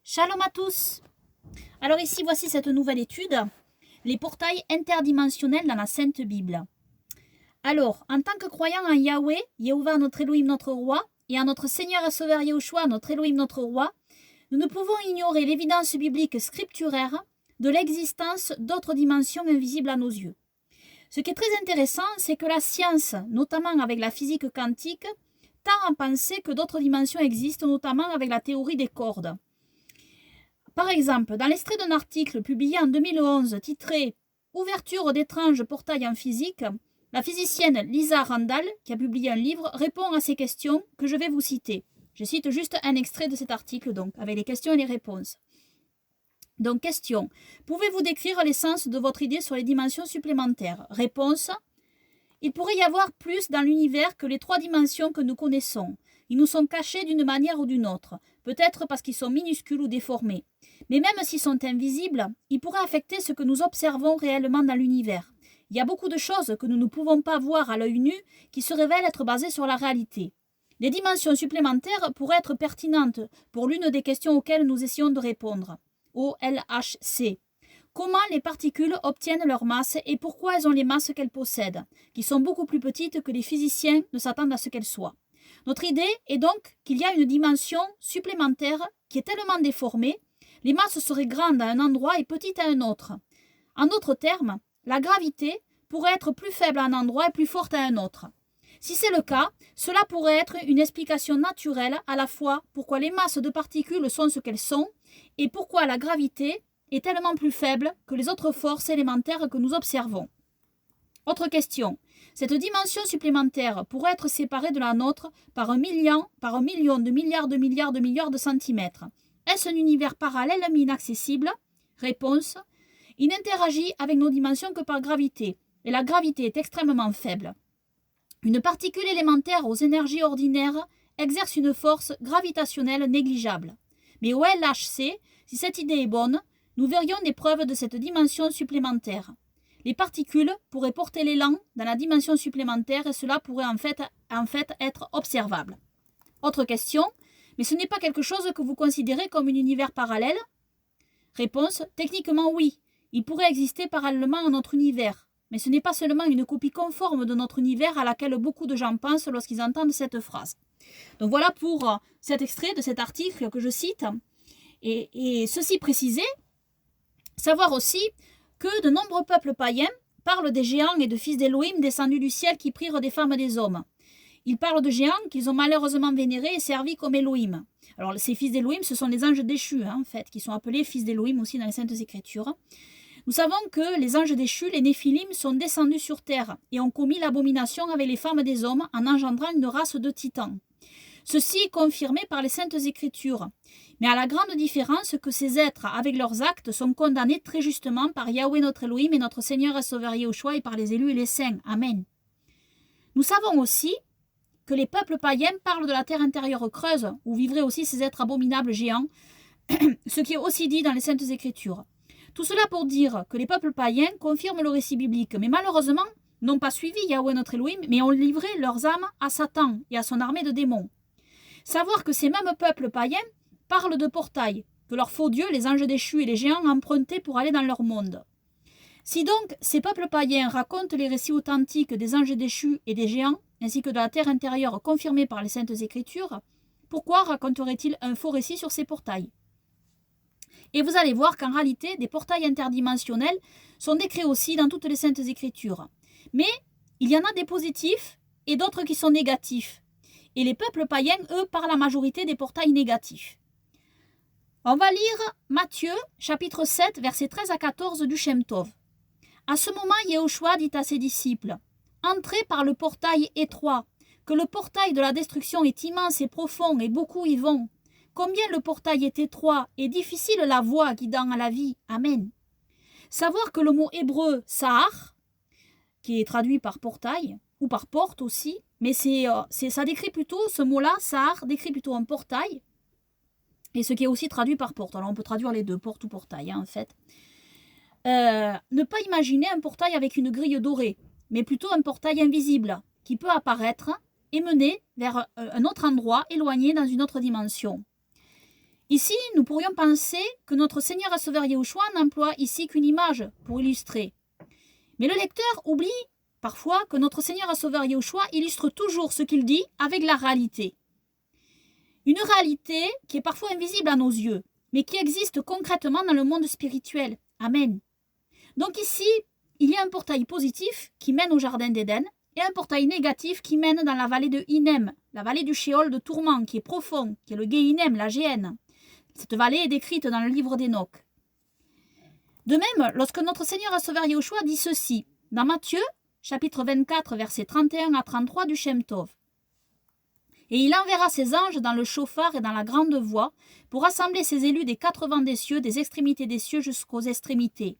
Shalom à tous. Alors ici, voici cette nouvelle étude, les portails interdimensionnels dans la Sainte Bible. Alors, en tant que croyant en Yahweh, Yehovah notre Elohim notre roi, et en notre Seigneur et Sauveur Yahushua notre Elohim notre roi, nous ne pouvons ignorer l'évidence biblique scripturaire de l'existence d'autres dimensions invisibles à nos yeux. Ce qui est très intéressant, c'est que la science, notamment avec la physique quantique, tend à penser que d'autres dimensions existent, notamment avec la théorie des cordes. Par exemple, dans l'extrait d'un article publié en 2011 titré « Ouverture d'étranges portails en physique », la physicienne Lisa Randall, qui a publié un livre, répond à ces questions que je vais vous citer. Je cite juste un extrait de cet article, donc, avec les questions et les réponses. Donc, question. Pouvez-vous décrire l'essence de votre idée sur les dimensions supplémentaires? Réponse. Il pourrait y avoir plus dans l'univers que les 3 dimensions que nous connaissons. Ils nous sont cachés d'une manière ou d'une autre, peut-être parce qu'ils sont minuscules ou déformés. Mais même s'ils sont invisibles, ils pourraient affecter ce que nous observons réellement dans l'univers. Il y a beaucoup de choses que nous ne pouvons pas voir à l'œil nu qui se révèlent être basées sur la réalité. Les dimensions supplémentaires pourraient être pertinentes pour l'une des questions auxquelles nous essayons de répondre. OLHC. Comment les particules obtiennent leur masse et pourquoi elles ont les masses qu'elles possèdent, qui sont beaucoup plus petites que les physiciens ne s'attendent à ce qu'elles soient. Notre idée est donc qu'il y a une dimension supplémentaire qui est tellement déformée, les masses seraient grandes à un endroit et petites à un autre. En d'autres termes, la gravité pourrait être plus faible à un endroit et plus forte à un autre. Si c'est le cas, cela pourrait être une explication naturelle à la fois pourquoi les masses de particules sont ce qu'elles sont et pourquoi la gravité est tellement plus faible que les autres forces élémentaires que nous observons. Autre question. Cette dimension supplémentaire pourrait être séparée de la nôtre par un million de milliards de centimètres. Est-ce un univers parallèle mais inaccessible? Réponse. Il n'interagit avec nos dimensions que par gravité, et la gravité est extrêmement faible. Une particule élémentaire aux énergies ordinaires exerce une force gravitationnelle négligeable. Mais au LHC, si cette idée est bonne, nous verrions des preuves de cette dimension supplémentaire. Les particules pourraient porter l'élan dans la dimension supplémentaire et cela pourrait en fait être observable. Autre question, mais ce n'est pas quelque chose que vous considérez comme un univers parallèle? Réponse, techniquement oui, il pourrait exister parallèlement à notre univers, mais ce n'est pas seulement une copie conforme de notre univers à laquelle beaucoup de gens pensent lorsqu'ils entendent cette phrase. Donc voilà pour cet extrait de cet article que je cite. Et ceci précisé, savoir aussi que de nombreux peuples païens parlent des géants et de fils d'Élohim descendus du ciel qui prirent des femmes et des hommes. Ils parlent de géants qu'ils ont malheureusement vénérés et servis comme Elohim. Alors ces fils d'Élohim, ce sont les anges déchus, en fait, qui sont appelés fils d'Élohim aussi dans les Saintes Écritures. Nous savons que les anges déchus, les Néphilim, sont descendus sur terre et ont commis l'abomination avec les femmes des hommes en engendrant une race de titans. Ceci est confirmé par les Saintes Écritures, mais à la grande différence que ces êtres, avec leurs actes, sont condamnés très justement par Yahweh notre Elohim et notre Seigneur et Sauveur Yahushua et par les élus et les saints. Amen. Nous savons aussi que les peuples païens parlent de la terre intérieure creuse, où vivraient aussi ces êtres abominables géants, ce qui est aussi dit dans les Saintes Écritures. Tout cela pour dire que les peuples païens confirment le récit biblique, mais malheureusement n'ont pas suivi Yahweh notre Elohim, mais ont livré leurs âmes à Satan et à son armée de démons. Savoir que ces mêmes peuples païens parlent de portails, que leurs faux dieux, les anges déchus et les géants empruntaient pour aller dans leur monde. Si donc ces peuples païens racontent les récits authentiques des anges déchus et des géants, ainsi que de la terre intérieure confirmée par les Saintes Écritures, pourquoi raconteraient-ils un faux récit sur ces portails? Et vous allez voir qu'en réalité, des portails interdimensionnels sont décrits aussi dans toutes les Saintes Écritures. Mais il y en a des positifs et d'autres qui sont négatifs. Et les peuples païens, eux, parlent la majorité des portails négatifs. On va lire Matthieu, chapitre 7, versets 13 à 14 du Shem Tov. À ce moment, Yahushua dit à ses disciples, « Entrez par le portail étroit, que le portail de la destruction est immense et profond, et beaucoup y vont. Combien le portail est étroit et difficile la voie guidant à la vie. Amen. » Savoir que le mot hébreu « sahar », qui est traduit par portail, ou par porte aussi, mais ça décrit plutôt, ce mot-là, sahar, décrit plutôt un portail, et ce qui est aussi traduit par porte. Alors on peut traduire les deux, porte ou portail, en fait. Ne pas imaginer un portail avec une grille dorée, mais plutôt un portail invisible, qui peut apparaître et mener vers un autre endroit éloigné dans une autre dimension. Ici, nous pourrions penser que notre Seigneur et Sauveur Yahushua n'emploie ici qu'une image pour illustrer. Mais le lecteur oublie parfois que notre Seigneur et Sauveur Yahushua illustre toujours ce qu'il dit avec la réalité. Une réalité qui est parfois invisible à nos yeux, mais qui existe concrètement dans le monde spirituel. Amen. Donc ici, il y a un portail positif qui mène au jardin d'Éden et un portail négatif qui mène dans la vallée de Hinem, la vallée du Sheol de tourment qui est profond, qui est le Gehinnom, la géhenne. Cette vallée est décrite dans le livre d'Enoch. De même, lorsque notre Seigneur et Sauveur Yahushua dit ceci, dans Matthieu, chapitre 24, versets 31 à 33 du Shem Tov. Et il enverra ses anges dans le chauffard et dans la grande voix pour rassembler ses élus des 4 vents des cieux, des extrémités des cieux jusqu'aux extrémités.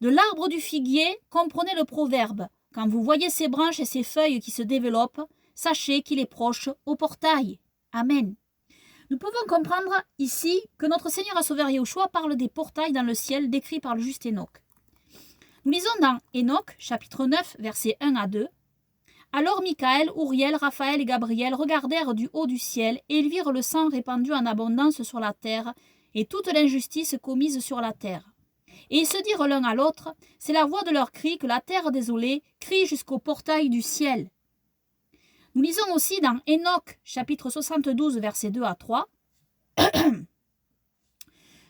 De l'arbre du figuier, comprenez le proverbe. Quand vous voyez ses branches et ses feuilles qui se développent, sachez qu'il est proche au portail. Amen. Nous pouvons comprendre ici que notre Seigneur et Sauveur Yahushua parle des portails dans le ciel décrits par le juste Enoch. Nous lisons dans Enoch, chapitre 9, versets 1 à 2. Alors Michaël, Uriel, Raphaël et Gabriel regardèrent du haut du ciel et ils virent le sang répandu en abondance sur la terre et toute l'injustice commise sur la terre. Et ils se dirent l'un à l'autre, c'est la voix de leur cri que la terre désolée crie jusqu'au portail du ciel. Nous lisons aussi dans Enoch, chapitre 72, versets 2 à 3.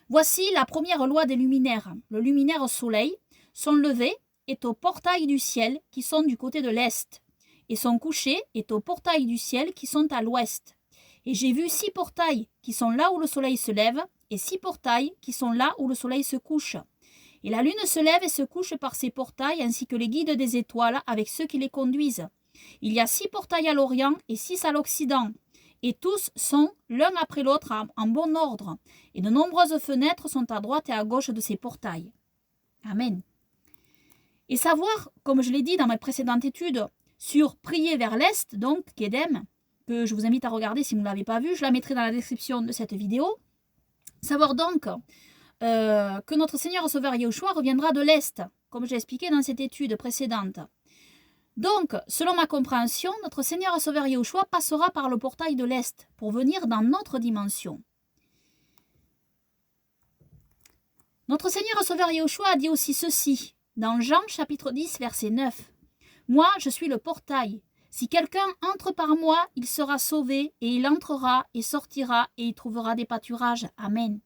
Voici la première loi des luminaires. Le luminaire soleil, son lever est au portail du ciel qui sont du côté de l'est, et son coucher est au portail du ciel qui sont à l'ouest. Et j'ai vu 6 portails qui sont là où le soleil se lève, et 6 portails qui sont là où le soleil se couche. Et la lune se lève et se couche par ces portails, ainsi que les guides des étoiles avec ceux qui les conduisent. Il y a 6 portails à l'Orient et 6 à l'Occident, et tous sont l'un après l'autre en bon ordre, et de nombreuses fenêtres sont à droite et à gauche de ces portails. Amen. Et savoir, comme je l'ai dit dans mes précédentes études, sur prier vers l'Est, donc, Kedem, que je vous invite à regarder si vous ne l'avez pas vu, je la mettrai dans la description de cette vidéo. Savoir donc que notre Seigneur et Sauveur Yahushua reviendra de l'Est, comme j'ai expliqué dans cette étude précédente. Donc, selon ma compréhension, notre Seigneur et Sauveur Yahushua passera par le portail de l'Est pour venir dans notre dimension. Notre Seigneur et Sauveur Yahushua a dit aussi ceci, dans Jean chapitre 10, verset 9. « Moi, je suis le portail. Si quelqu'un entre par moi, il sera sauvé, et il entrera et sortira, et il trouvera des pâturages. Amen. »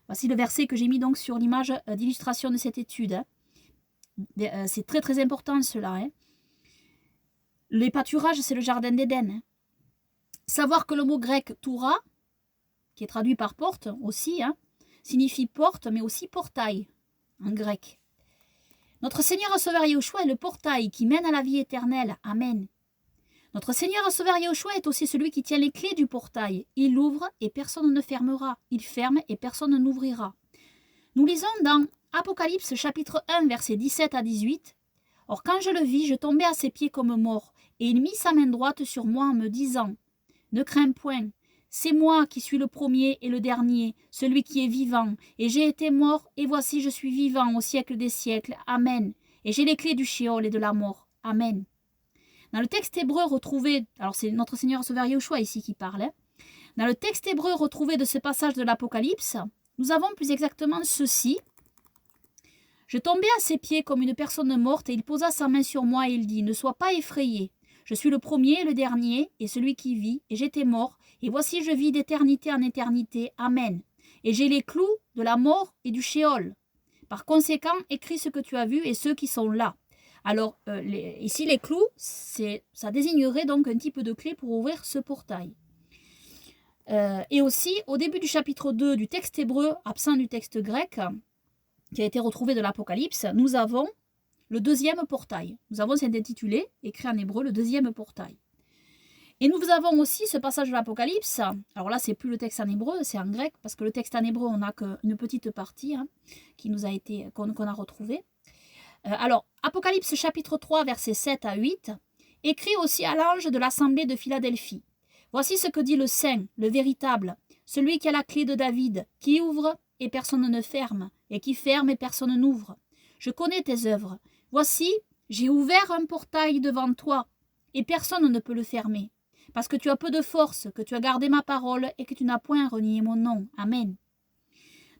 Voici le verset que j'ai mis donc sur l'image d'illustration de cette étude. C'est très très important cela. Les pâturages, c'est le jardin d'Éden. Savoir que le mot grec Toura, qui est traduit par porte aussi, signifie porte, mais aussi portail en grec. Notre Seigneur et Sauveur Yahushua est le portail qui mène à la vie éternelle. Amen. Notre Seigneur et Sauveur Yahushua est aussi celui qui tient les clés du portail. Il ouvre et personne ne fermera. Il ferme et personne n'ouvrira. Nous lisons dans Apocalypse chapitre 1, versets 17 à 18. « Or quand je le vis, je tombai à ses pieds comme mort, et il mit sa main droite sur moi en me disant, « Ne crains point, c'est moi qui suis le premier et le dernier, celui qui est vivant, et j'ai été mort, et voici je suis vivant au siècle des siècles. Amen. Et j'ai les clés du Sheol et de la mort. Amen. » Dans le texte hébreu retrouvé, alors c'est notre Seigneur et Sauveur Yahushua ici qui parle, dans le texte hébreu retrouvé de ce passage de l'Apocalypse, nous avons plus exactement ceci. Je tombai à ses pieds comme une personne morte, et il posa sa main sur moi, et il dit, « Ne sois pas effrayé. Je suis le premier et le dernier, et celui qui vit, et j'étais mort, et voici je vis d'éternité en éternité. Amen. Et j'ai les clous de la mort et du Sheol. Par conséquent, écris ce que tu as vu et ceux qui sont là. » Alors, ici, les clous, ça désignerait donc un type de clé pour ouvrir ce portail. Et aussi, au début du chapitre 2 du texte hébreu, absent du texte grec, qui a été retrouvé de l'Apocalypse, nous avons le deuxième portail. Nous avons cet intitulé, écrit en hébreu, le deuxième portail. Et nous avons aussi ce passage de l'Apocalypse. Alors là, c'est plus le texte en hébreu, c'est en grec, parce que le texte en hébreu, on n'a qu'une petite partie qui nous a été, qu'on a retrouvée. Alors, Apocalypse chapitre 3, versets 7 à 8, écrit aussi à l'ange de l'assemblée de Philadelphie. Voici ce que dit le Saint, le véritable, celui qui a la clé de David, qui ouvre et personne ne ferme, et qui ferme et personne n'ouvre. Je connais tes œuvres. Voici, j'ai ouvert un portail devant toi, et personne ne peut le fermer. parce que tu as peu de force, que tu as gardé ma parole et que tu n'as point renié mon nom. Amen.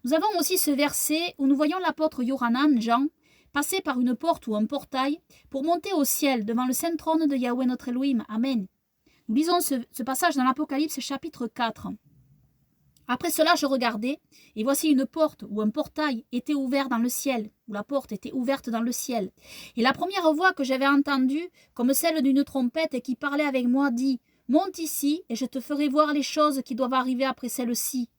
Nous avons aussi ce verset où nous voyons l'apôtre Yohanan, Jean, passer par une porte ou un portail pour monter au ciel devant le saint trône de Yahweh notre Elohim. Amen. Nous lisons ce passage dans l'Apocalypse chapitre 4. Après cela, je regardais, et voici une porte ou un portail était ouvert dans le ciel, ou la porte était ouverte dans le ciel. Et la première voix que j'avais entendue, comme celle d'une trompette et qui parlait avec moi, dit « Monte ici, et je te ferai voir les choses qui doivent arriver après celle-ci. »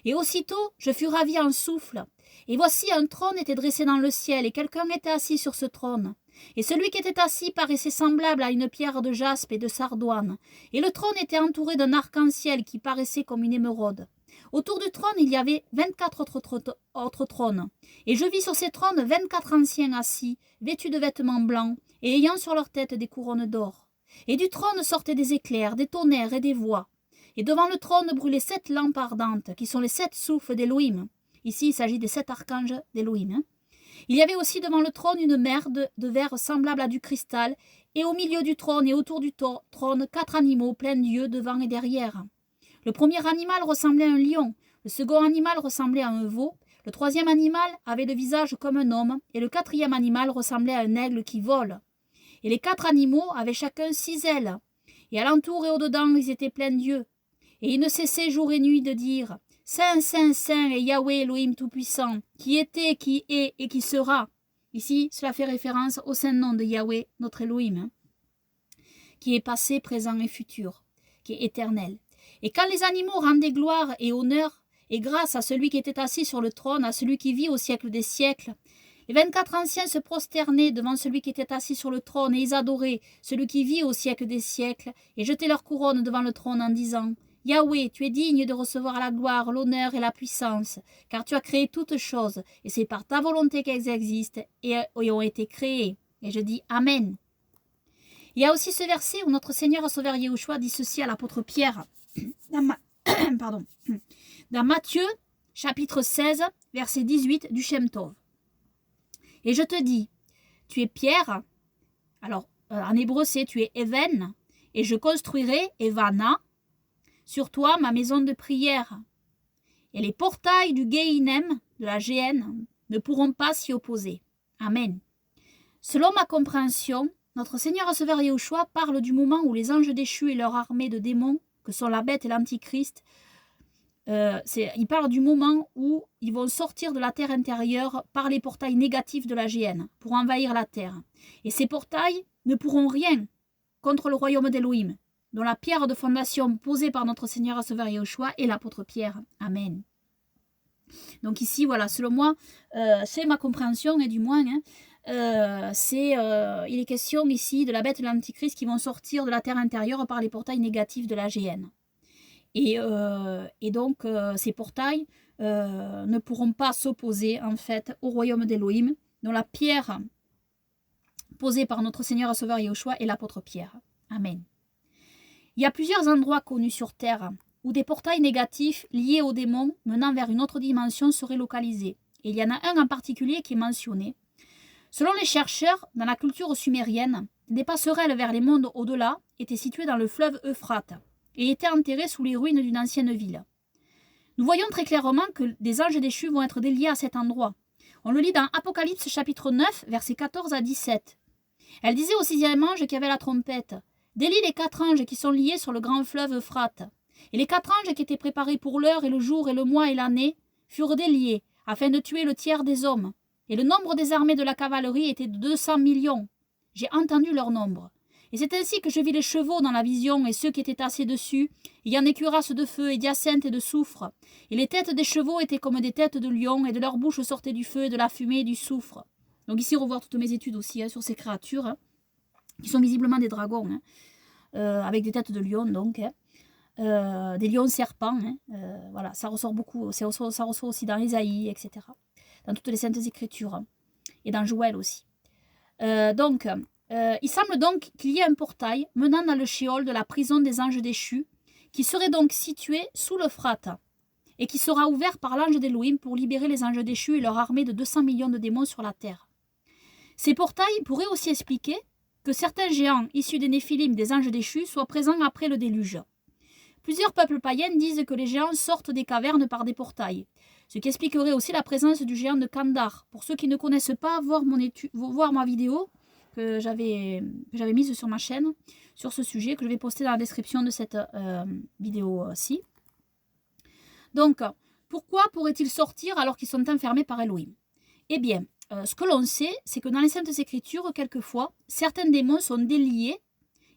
Et aussitôt, je fus ravi en souffle. Et voici un trône était dressé dans le ciel, et quelqu'un était assis sur ce trône. Et celui qui était assis paraissait semblable à une pierre de jaspe et de sardoine. Et le trône était entouré d'un arc-en-ciel qui paraissait comme une émeraude. Autour du trône, il y avait 24 autres trônes. Et je vis sur ces trônes 24 anciens assis, vêtus de vêtements blancs, et ayant sur leur tête des couronnes d'or. Et du trône sortaient des éclairs, des tonnerres et des voix. Et devant le trône brûlaient 7 lampes ardentes, qui sont les 7 souffles d'Élohim. Ici, il s'agit des 7 archanges d'Élohim. Il y avait aussi devant le trône une mer de verre semblable à du cristal, et au milieu du trône et autour du trône 4 animaux pleins d'yeux devant et derrière. Le premier animal ressemblait à un lion, le second animal ressemblait à un veau, le troisième animal avait le visage comme un homme, et le quatrième animal ressemblait à un aigle qui vole. Et les 4 animaux avaient chacun 6 ailes, et alentour et au-dedans ils étaient pleins d'yeux. Et ils ne cessaient jour et nuit de dire « Saint, Saint, Saint est Yahweh Elohim Tout-Puissant, qui était, qui est et qui sera. » Ici, cela fait référence au saint nom de Yahweh, notre Elohim, qui est passé, présent et futur, qui est éternel. Et quand les animaux rendaient gloire et honneur et grâce à celui qui était assis sur le trône, à celui qui vit au siècle des siècles, les 24 anciens se prosternaient devant celui qui était assis sur le trône, et ils adoraient celui qui vit au siècle des siècles, et jetaient leur couronne devant le trône en disant « Yahweh, tu es digne de recevoir la gloire, l'honneur et la puissance, car tu as créé toutes choses, et c'est par ta volonté qu'elles existent et ont été créées. » Et je dis « Amen ». Il y a aussi ce verset où notre Seigneur et Sauveur Yahushua dit ceci à l'apôtre Pierre, dans Matthieu, chapitre 16, verset 18 du Shem Tov. Et je te dis, tu es Pierre, alors en hébreu c'est tu es Even, et je construirai, Evana, sur toi ma maison de prière. Et les portails du Gehinnom, de la géhenne, ne pourront pas s'y opposer. Amen. Selon ma compréhension, notre Seigneur et Sauveur Yahushua parle du moment où les anges déchus et leur armée de démons, que sont la bête et l'antichrist, il parle du moment où ils vont sortir de la terre intérieure par les portails négatifs de la géhenne pour envahir la terre. Et ces portails ne pourront rien contre le royaume d'Élohim, dont la pierre de fondation posée par notre Seigneur et Sauveur Yahushua est l'apôtre Pierre. Amen. Donc ici, voilà, selon moi, c'est ma compréhension, et du moins, il est question ici de la bête et de l'antichrist qui vont sortir de la terre intérieure par les portails négatifs de la géhenne. Et donc, ces portails ne pourront pas s'opposer, en fait, au royaume d'Élohim, dont la pierre posée par notre Seigneur et Sauveur Yahushua est l'apôtre Pierre. Amen. Il y a plusieurs endroits connus sur terre où des portails négatifs liés aux démons menant vers une autre dimension seraient localisés. Et il y en a un en particulier qui est mentionné. Selon les chercheurs, dans la culture sumérienne, des passerelles vers les mondes au-delà étaient situées dans le fleuve Euphrate et étaient enterrées sous les ruines d'une ancienne ville. Nous voyons très clairement que des anges déchus vont être déliés à cet endroit. On le lit dans Apocalypse chapitre 9, versets 14 à 17. Elle disait au 6e ange qui avait la trompette « Délie les 4 anges qui sont liés sur le grand fleuve Euphrate. » Et les 4 anges qui étaient préparés pour l'heure et le jour et le mois et l'année furent déliés afin de tuer le tiers des hommes. Et le nombre des armées de la cavalerie était de 200 millions. J'ai entendu leur nombre. Et c'est ainsi que je vis les chevaux dans la vision et ceux qui étaient assis dessus, ayant des cuirasses de feu et d'hyacinthe et de soufre. Et les têtes des chevaux étaient comme des têtes de lions, et de leur bouche sortait du feu, de la fumée et du soufre. Donc ici, revoir toutes mes études aussi sur ces créatures, qui sont visiblement des dragons, avec des têtes de lions, donc, des lions serpents. Voilà, ça ressort beaucoup, ça ressort aussi dans Ésaïe, etc. Dans toutes les saintes écritures, et dans Joël aussi. Il semble donc qu'il y ait un portail menant dans le Sheol de la prison des anges déchus, qui serait donc situé sous l'Euphrate, et qui sera ouvert par l'ange d'Élohim pour libérer les anges déchus et leur armée de 200 millions de démons sur la terre. Ces portails pourraient aussi expliquer que certains géants issus des Néphilim, des anges déchus, soient présents après le déluge. Plusieurs peuples païens disent que les géants sortent des cavernes par des portails, ce qui expliquerait aussi la présence du géant de Kandar. Pour ceux qui ne connaissent pas, voir ma vidéo que j'avais mise sur ma chaîne sur ce sujet, que je vais poster dans la description de cette vidéo-ci. Donc, pourquoi pourraient-ils sortir alors qu'ils sont enfermés par Elohim? Eh bien, ce que l'on sait, c'est que dans les Saintes Écritures, quelquefois, certains démons sont déliés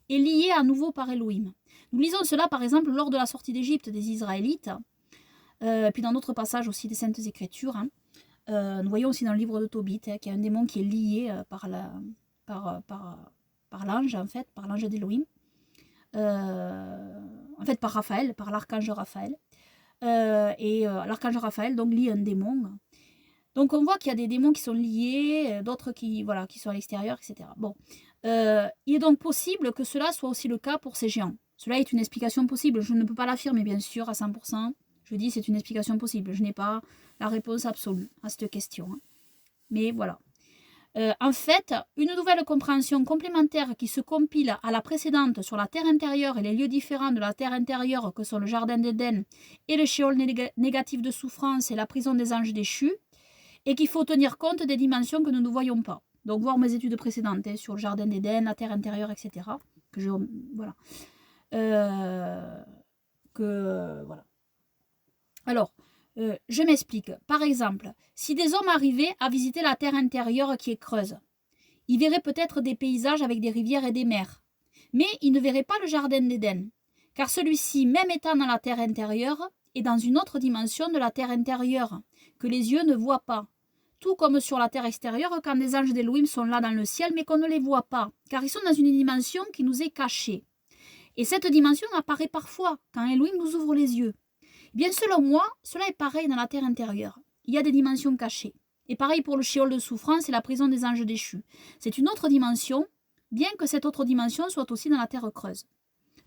et liés à nouveau par Elohim. Nous lisons cela, par exemple, lors de la sortie d'Égypte des Israélites, puis dans d'autres passages aussi des Saintes Écritures. Nous voyons aussi dans le livre de Tobit qu'il y a un démon qui est lié par l'ange, en fait, par l'ange d'Elohim. En fait, par Raphaël, par l'archange Raphaël. L'archange Raphaël donc lie un démon. Donc on voit qu'il y a des démons qui sont liés, d'autres qui sont à l'extérieur, etc. Bon, il est donc possible que cela soit aussi le cas pour ces géants. Cela est une explication possible. Je ne peux pas l'affirmer, bien sûr, à 100%. Je dis c'est une explication possible. Je n'ai pas la réponse absolue à cette question. Mais voilà. En fait, une nouvelle compréhension complémentaire qui se compile à la précédente sur la terre intérieure et les lieux différents de la terre intérieure que sont le jardin d'Éden et le shéol négatif de souffrance et la prison des anges déchus, et qu'il faut tenir compte des dimensions que nous ne voyons pas. Donc voir mes études précédentes sur le jardin d'Éden, la terre intérieure, etc. Voilà. Voilà. Alors, je m'explique. Par exemple, si des hommes arrivaient à visiter la terre intérieure qui est creuse, ils verraient peut-être des paysages avec des rivières et des mers. Mais ils ne verraient pas le jardin d'Éden, car celui-ci, même étant dans la terre intérieure, est dans une autre dimension de la terre intérieure, que les yeux ne voient pas. Tout comme sur la terre extérieure, quand des anges d'Elohim sont là dans le ciel, mais qu'on ne les voit pas, car ils sont dans une dimension qui nous est cachée. Et cette dimension apparaît parfois, quand Elohim nous ouvre les yeux. Bien selon moi, cela est pareil dans la terre intérieure. Il y a des dimensions cachées. Et pareil pour le shéol de souffrance et la prison des anges déchus. C'est une autre dimension, bien que cette autre dimension soit aussi dans la terre creuse.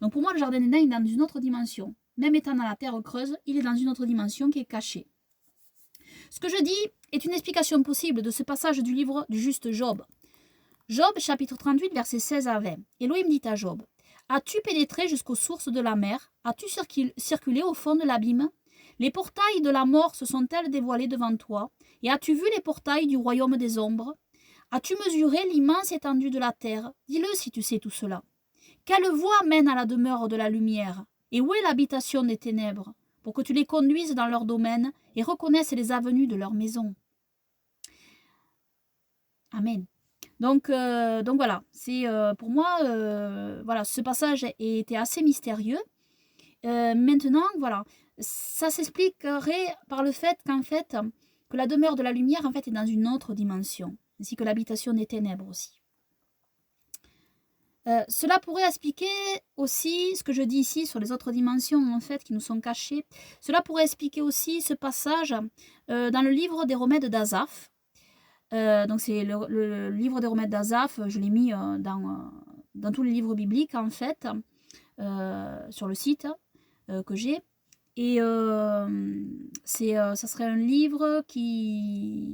Donc pour moi, le jardin d'Éden est dans une autre dimension. Même étant dans la terre creuse, il est dans une autre dimension qui est cachée. Ce que je dis est une explication possible de ce passage du livre du juste Job. Job, chapitre 38, versets 16 à 20. Elohim dit à Job: as-tu pénétré jusqu'aux sources de la mer? As-tu circulé au fond de l'abîme? Les portails de la mort se sont-elles dévoilés devant toi? Et as-tu vu les portails du royaume des ombres? As-tu mesuré l'immense étendue de la terre? Dis-le si tu sais tout cela. Quelle voie mène à la demeure de la lumière? Et où est l'habitation des ténèbres? Pour que tu les conduises dans leur domaine et reconnaisses les avenues de leur maison. Amen. Donc voilà, c'est pour moi, voilà, ce passage était assez mystérieux. Maintenant, voilà, ça s'expliquerait par le fait qu'en fait, que la demeure de la lumière en fait est dans une autre dimension, ainsi que l'habitation des ténèbres aussi. Cela pourrait expliquer aussi ce que je dis ici sur les autres dimensions en fait qui nous sont cachées. Cela pourrait expliquer aussi ce passage dans le livre des remèdes d'Asaph. Donc c'est le livre des remèdes d'Asaph, je l'ai mis dans tous les livres bibliques en fait, sur le site que j'ai. Et ça serait un livre qui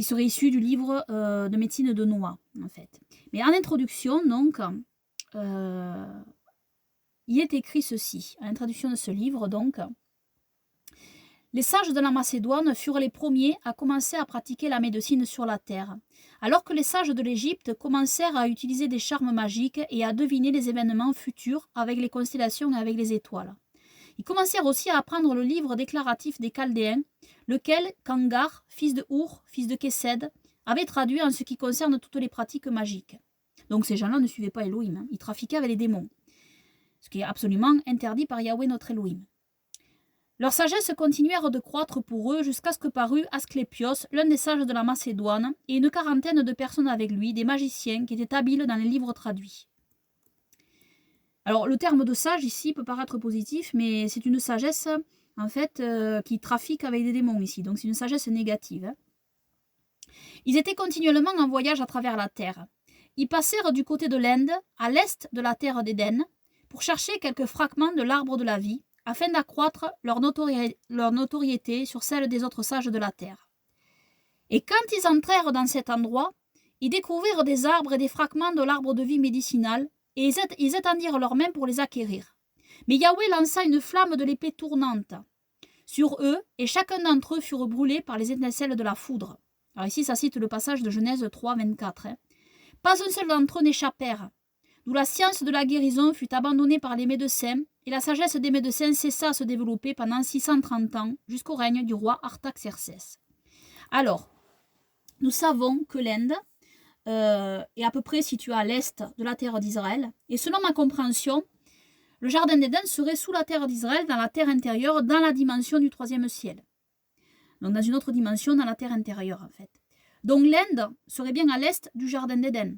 serait issu du livre de médecine de Noah, en fait. Mais en introduction, donc, il est écrit ceci. À l'introduction de ce livre, donc, les sages de la Macédoine furent les premiers à commencer à pratiquer la médecine sur la terre, alors que les sages de l'Égypte commencèrent à utiliser des charmes magiques et à deviner les événements futurs avec les constellations et avec les étoiles. Ils commencèrent aussi à apprendre le livre déclaratif des Chaldéens, lequel Kangar, fils de Our, fils de Kessed, avait traduit en ce qui concerne toutes les pratiques magiques. Donc ces gens-là ne suivaient pas Elohim, ils trafiquaient avec les démons, ce qui est absolument interdit par Yahweh notre Elohim. Leur sagesse continuèrent de croître pour eux jusqu'à ce que parut Asclépios, l'un des sages de la Macédoine, et une quarantaine de personnes avec lui, des magiciens qui étaient habiles dans les livres traduits. Alors, le terme de sage ici peut paraître positif, mais c'est une sagesse, en fait, qui trafique avec des démons ici. Donc, c'est une sagesse négative. Ils étaient continuellement en voyage à travers la terre. Ils passèrent du côté de l'Inde, à l'est de la terre d'Éden, pour chercher quelques fragments de l'arbre de la vie, afin d'accroître leur notoriété sur celle des autres sages de la terre. Et quand ils entrèrent dans cet endroit, ils découvrirent des arbres et des fragments de l'arbre de vie médicinal, et ils étendirent leurs mains pour les acquérir. Mais Yahweh lança une flamme de l'épée tournante sur eux, et chacun d'entre eux furent brûlés par les étincelles de la foudre. Alors ici, ça cite le passage de Genèse 3, 24. Pas un seul d'entre eux n'échappèrent, d'où la science de la guérison fut abandonnée par les médecins, et la sagesse des médecins cessa à se développer pendant 630 ans, jusqu'au règne du roi Artaxerxès. Alors, nous savons que l'Inde est à peu près située à l'est de la terre d'Israël, et selon ma compréhension, le jardin d'Éden serait sous la terre d'Israël, dans la terre intérieure, dans la dimension du troisième ciel. Donc dans une autre dimension, dans la terre intérieure en fait. Donc l'Inde serait bien à l'est du jardin d'Éden,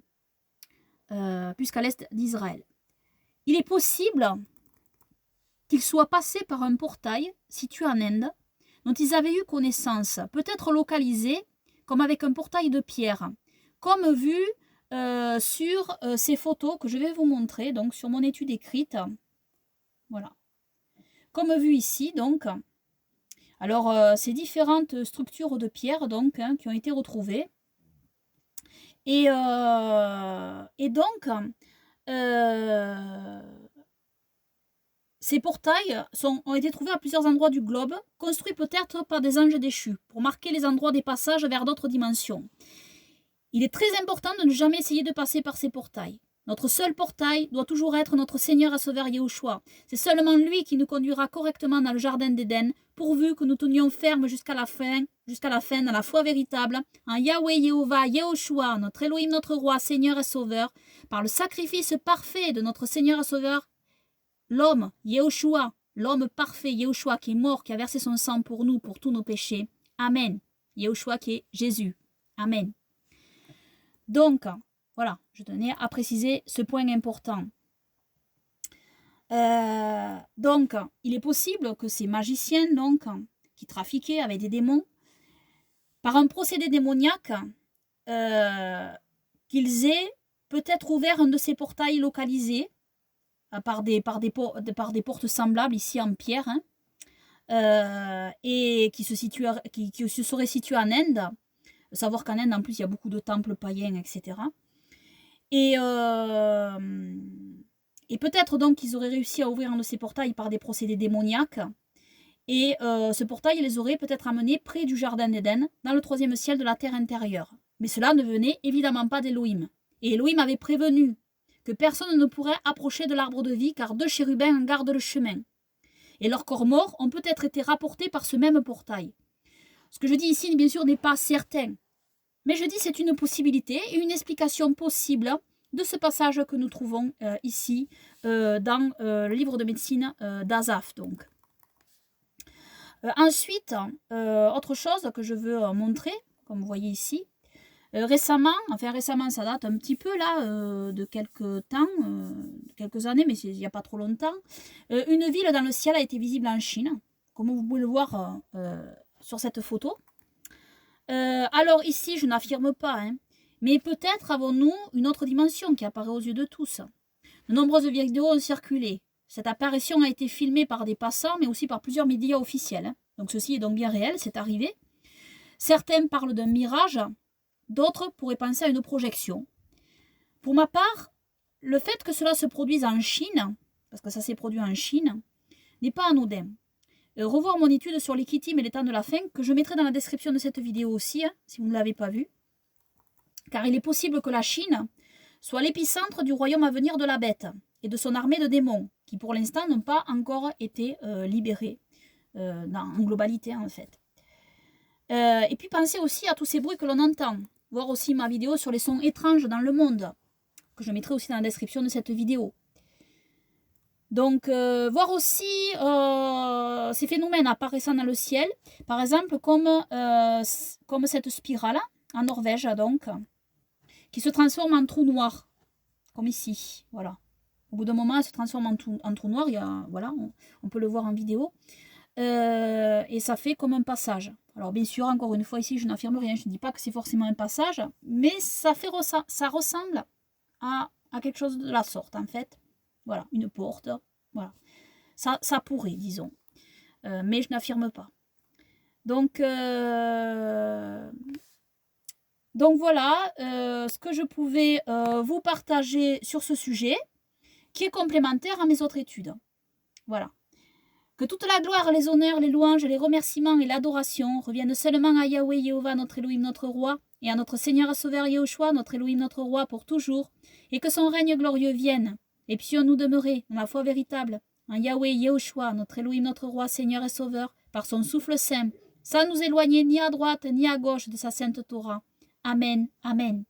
puisqu'à l'est d'Israël. Il est possible qu'ils soient passés par un portail situé en Inde, dont ils avaient eu connaissance, peut-être localisé, comme avec un portail de pierre, comme vu sur ces photos que je vais vous montrer, donc sur mon étude écrite. Voilà. Comme vu ici, donc. Alors, ces différentes structures de pierre, donc, qui ont été retrouvées. Et donc, ces portails ont été trouvés à plusieurs endroits du globe, construits peut-être par des anges déchus, pour marquer les endroits des passages vers d'autres dimensions. Il est très important de ne jamais essayer de passer par ces portails. Notre seul portail doit toujours être notre Seigneur et Sauveur Yahushua. C'est seulement lui qui nous conduira correctement dans le jardin d'Éden, pourvu que nous tenions ferme jusqu'à la fin, dans la foi véritable, en Yahweh Yehovah Yahushua, notre Elohim, notre Roi, Seigneur et Sauveur, par le sacrifice parfait de notre Seigneur et Sauveur, l'homme, Yahushua, l'homme parfait, Yahushua, qui est mort, qui a versé son sang pour nous, pour tous nos péchés. Amen. Yahushua qui est Jésus. Amen. Donc, voilà, je tenais à préciser ce point important. Donc, il est possible que ces magiciens, donc, qui trafiquaient avec des démons, par un procédé démoniaque, qu'ils aient peut-être ouvert un de ces portails localisés par des portes semblables ici en pierre, et qui se seraient situés en Inde. Savoir qu'en Inde, en plus, il y a beaucoup de temples païens, etc. Et peut-être donc qu'ils auraient réussi à ouvrir un de ces portails par des procédés démoniaques. Et ce portail les aurait peut-être amenés près du jardin d'Éden, dans le troisième ciel de la terre intérieure. Mais cela ne venait évidemment pas d'Élohim. Et Élohim avait prévenu que personne ne pourrait approcher de l'arbre de vie, car 2 chérubins en gardent le chemin. Et leurs corps morts ont peut-être été rapportés par ce même portail. Ce que je dis ici, bien sûr, n'est pas certain. Mais je dis c'est une possibilité et une explication possible de ce passage que nous trouvons ici dans le livre de médecine d'Asaph. Ensuite, autre chose que je veux montrer, comme vous voyez ici, récemment, ça date un petit peu là, de quelques temps, quelques années, mais il n'y a pas trop longtemps, une ville dans le ciel a été visible en Chine, comme vous pouvez le voir sur cette photo. Alors ici, je n'affirme pas, mais peut-être avons-nous une autre dimension qui apparaît aux yeux de tous. De nombreuses vidéos ont circulé. Cette apparition a été filmée par des passants, mais aussi par plusieurs médias officiels. Donc ceci est donc bien réel, c'est arrivé. Certains parlent d'un mirage, d'autres pourraient penser à une projection. Pour ma part, le fait que cela se produise en Chine, parce que ça s'est produit en Chine, n'est pas anodin. Revoir mon étude sur les Kittim et les temps de la fin, que je mettrai dans la description de cette vidéo aussi, si vous ne l'avez pas vue. Car il est possible que la Chine soit l'épicentre du royaume à venir de la bête et de son armée de démons, qui pour l'instant n'ont pas encore été libérés en globalité en fait. Et puis pensez aussi à tous ces bruits que l'on entend. Voir aussi ma vidéo sur les sons étranges dans le monde, que je mettrai aussi dans la description de cette vidéo. Donc, voir aussi ces phénomènes apparaissant dans le ciel, par exemple comme cette spirale en Norvège, donc, qui se transforme en trou noir, comme ici, voilà. Au bout d'un moment, elle se transforme en trou noir, voilà, on peut le voir en vidéo, et ça fait comme un passage. Alors bien sûr, encore une fois, ici, je n'affirme rien, je ne dis pas que c'est forcément un passage, mais ça ressemble à quelque chose de la sorte, en fait. Voilà, une porte, voilà. Ça pourrait, disons. Mais je n'affirme pas. Donc Donc voilà ce que je pouvais vous partager sur ce sujet, qui est complémentaire à mes autres études. Voilà. Que toute la gloire, les honneurs, les louanges, les remerciements et l'adoration reviennent seulement à Yahweh, Jéhovah, notre Elohim, notre roi, et à notre Seigneur et Sauveur Yahushua, notre Elohim, notre roi, pour toujours, et que son règne glorieux vienne. Et puissions-nous demeurer dans la foi véritable, en Yahweh, Yahushua, notre Elohim, notre roi, Seigneur et Sauveur, par son souffle saint, sans nous éloigner ni à droite ni à gauche de sa sainte Torah. Amen, Amen.